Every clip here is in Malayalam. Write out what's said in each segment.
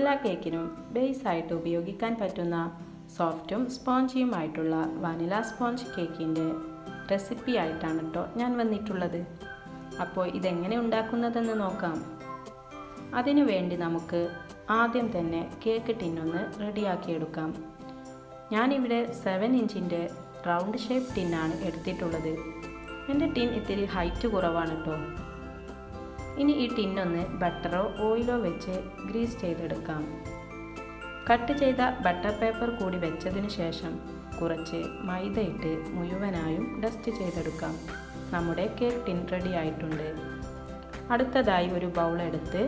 എല്ലാ കേക്കിനും ബേസായിട്ട് ഉപയോഗിക്കാൻ പറ്റുന്ന സോഫ്റ്റും സ്പോഞ്ചിയുമായിട്ടുള്ള വാനില സ്പോഞ്ച് കേക്കിൻ്റെ റെസിപ്പി ആയിട്ടാണ് കേട്ടോ ഞാൻ വന്നിട്ടുള്ളത്. അപ്പോൾ ഇതെങ്ങനെ ഉണ്ടാക്കുന്നതെന്ന് നോക്കാം. അതിനു വേണ്ടി നമുക്ക് ആദ്യം തന്നെ കേക്ക് ടിന്നൊന്ന് റെഡിയാക്കിയെടുക്കാം. ഞാനിവിടെ 7 ഇഞ്ചിൻ്റെ റൗണ്ട് ഷേപ്പ് ടിന്നാണ് എടുത്തിട്ടുള്ളത്. എൻ്റെ ടിൻ ഇത്തിരി ഹൈറ്റ് കുറവാണ് കേട്ടോ. ഇനി ഈ ടിന്നൊന്ന് ബട്ടറോ ഓയിലോ വെച്ച് ഗ്രീസ് ചെയ്തെടുക്കാം. കട്ട് ചെയ്ത ബട്ടർ പേപ്പർ കൂടി വെച്ചതിന് ശേഷം കുറച്ച് മൈദയിട്ട് മുഴുവനായും ഡസ്റ്റ് ചെയ്തെടുക്കാം. നമ്മുടെ കേക്ക് ടിൻ റെഡി ആയിട്ടുണ്ട്. അടുത്തതായി ഒരു ബൗൾ എടുത്ത്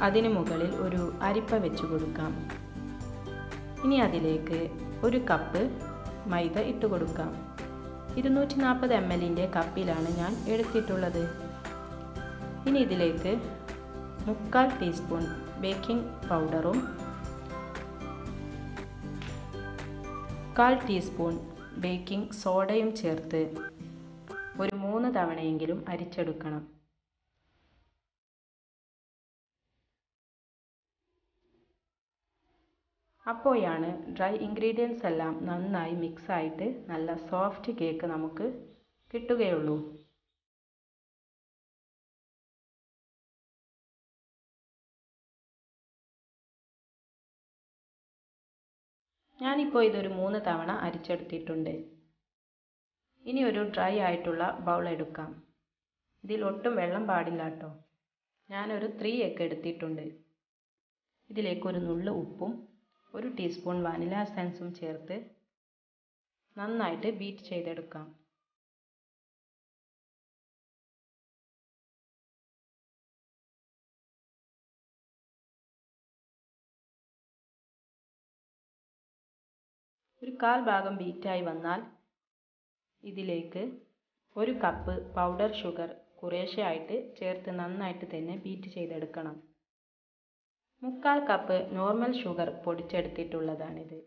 അതിന് മുകളിൽ ഒരു അരിപ്പ വെച്ച് കൊടുക്കാം. ഇനി അതിലേക്ക് 1 കപ്പ് മൈദ ഇട്ട് കൊടുക്കാം. 240 ml കപ്പിലാണ് ഞാൻ എടുത്തിട്ടുള്ളത്. ഇനി ഇതിലേക്ക് 3/4 ടീസ്പൂൺ ബേക്കിംഗ് പൗഡറും 1/4 ടീസ്പൂൺ ബേക്കിംഗ് സോഡയും ചേർത്ത് ഒരു 3 തവണയെങ്കിലും അരിച്ചെടുക്കണം. അപ്പോഴാണ് ഡ്രൈ ഇൻഗ്രീഡിയൻസ് എല്ലാം നന്നായി മിക്സായിട്ട് നല്ല സോഫ്റ്റ് കേക്ക് നമുക്ക് കിട്ടുകയുള്ളൂ. ഞാനിപ്പോൾ ഇതൊരു 3 തവണ അരിച്ചെടുത്തിട്ടുണ്ട്. ഇനി ഒരു ഡ്രൈ ആയിട്ടുള്ള ബൗൾ എടുക്കാം. ഇതിൽ ഒട്ടും വെള്ളം പാടില്ല കേട്ടോ. ഞാനൊരു 3 എഗ്ഗ് എടുത്തിട്ടുണ്ട്. ഇതിലേക്ക് ഒരു നുള്ളു ഉപ്പും 1 ടീസ്പൂൺ വാനില എസൻസും ചേർത്ത് നന്നായിട്ട് ബീറ്റ് ചെയ്തെടുക്കാം. ഒരു 1/4 ഭാഗം ബീറ്റായി വന്നാൽ ഇതിലേക്ക് 1 കപ്പ് പൗഡർ ഷുഗർ കുറേശ്ശെ ആയിട്ട് ചേർത്ത് നന്നായിട്ട് തന്നെ ബീറ്റ് ചെയ്തെടുക്കണം. 3/4 കപ്പ് നോർമൽ ഷുഗർ പൊടിച്ചെടുത്തിട്ടുള്ളതാണിത്.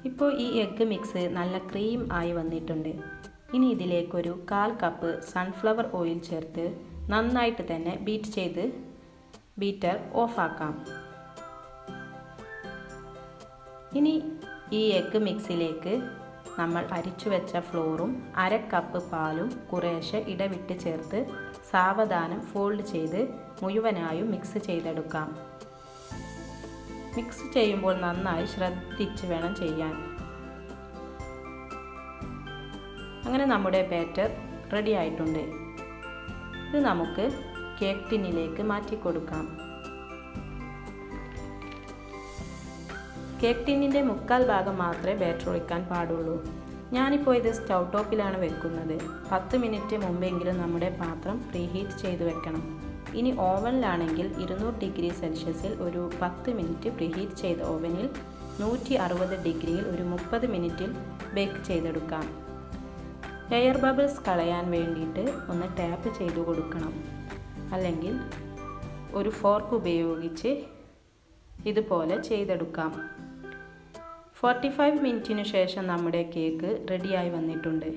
ഇപ്പോൾ ഈ എഗ്ഗ് മിക്സ് നല്ല ക്രീം ആയി വന്നിട്ടുണ്ട്. ഇനി ഇതിലേക്കൊരു 1/4 കപ്പ് സൺഫ്ലവർ ഓയിൽ ചേർത്ത് നന്നായിട്ട് തന്നെ ബീറ്റ് ചെയ്ത് ബീറ്റർ ഓഫാക്കാം. ഇനി ഈ എഗ്ഗ് മിക്സിലേക്ക് നമ്മൾ അരിച്ചു വെച്ച ഫ്ലോറും 1/2 കപ്പ് പാലും കുറേശ്ശെ ഇടവിട്ട് ചേർത്ത് സാവധാനം ഫോൾഡ് ചെയ്ത് മുഴുവനായും മിക്സ് ചെയ്തെടുക്കാം. മിക്സ് ചെയ്യുമ്പോൾ നന്നായി ശ്രദ്ധിച്ച് വേണം ചെയ്യാൻ. അങ്ങനെ നമ്മുടെ ബാറ്റർ റെഡി ആയിട്ടുണ്ട്. ഇത് നമുക്ക് കേക്ക് ടിന്നിലേക്ക് മാറ്റി കൊടുക്കാം. കേക്ക് ടിന്നിൻ്റെ 3/4 ഭാഗം മാത്രമേ ബാറ്റർ ഒഴിക്കാൻ പാടുള്ളൂ. ഞാനിപ്പോൾ ഇത് സ്റ്റൗ ടോപ്പിലാണ് വെക്കുന്നത്. 10 മിനിറ്റ് മുമ്പെങ്കിലും നമ്മുടെ പാത്രം പ്രീഹീറ്റ് ചെയ്ത് വെക്കണം. ഇനി ഓവനിലാണെങ്കിൽ 200 ഡിഗ്രി സെൽഷ്യസിൽ ഒരു 10 മിനിറ്റ് പ്രീഹീറ്റ് ചെയ്ത ഓവനിൽ 160 ഡിഗ്രിയിൽ ഒരു 30 മിനിറ്റിൽ ബേക്ക് ചെയ്തെടുക്കാം. എയർ ബബിൾസ് കളയാൻ വേണ്ടിയിട്ട് ഒന്ന് ടാപ്പ് ചെയ്തു കൊടുക്കണം. അല്ലെങ്കിൽ ഒരു ഫോർക്ക് ഉപയോഗിച്ച് ഇതുപോലെ ചെയ്തെടുക്കാം. 45 മിനിറ്റിന് ശേഷം നമ്മുടെ കേക്ക് റെഡിയായി വന്നിട്ടുണ്ട്.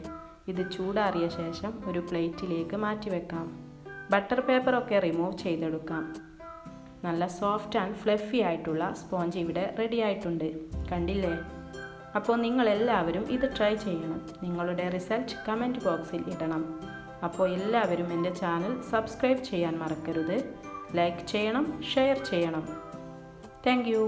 ഇത് ചൂടാറിയ ശേഷം ഒരു പ്ലേറ്റിലേക്ക് മാറ്റി വെക്കാം. ബട്ടർ പേപ്പറൊക്കെ റിമൂവ് ചെയ്തെടുക്കാം. നല്ല സോഫ്റ്റ് ആൻഡ് ഫ്ലഫി ആയിട്ടുള്ള സ്പോഞ്ച് ഇവിടെ റെഡി ആയിട്ടുണ്ട്. കണ്ടില്ലേ? അപ്പോൾ നിങ്ങളെല്ലാവരും ഇത് ട്രൈ ചെയ്യണം. നിങ്ങളുടെ റിസൾട്ട് കമൻറ്റ് ബോക്സിൽ ഇടണം. അപ്പോൾ എല്ലാവരും എൻ്റെ ചാനൽ സബ്സ്ക്രൈബ് ചെയ്യാൻ മറക്കരുത്. ലൈക്ക് ചെയ്യണം, ഷെയർ ചെയ്യണം. Thank you.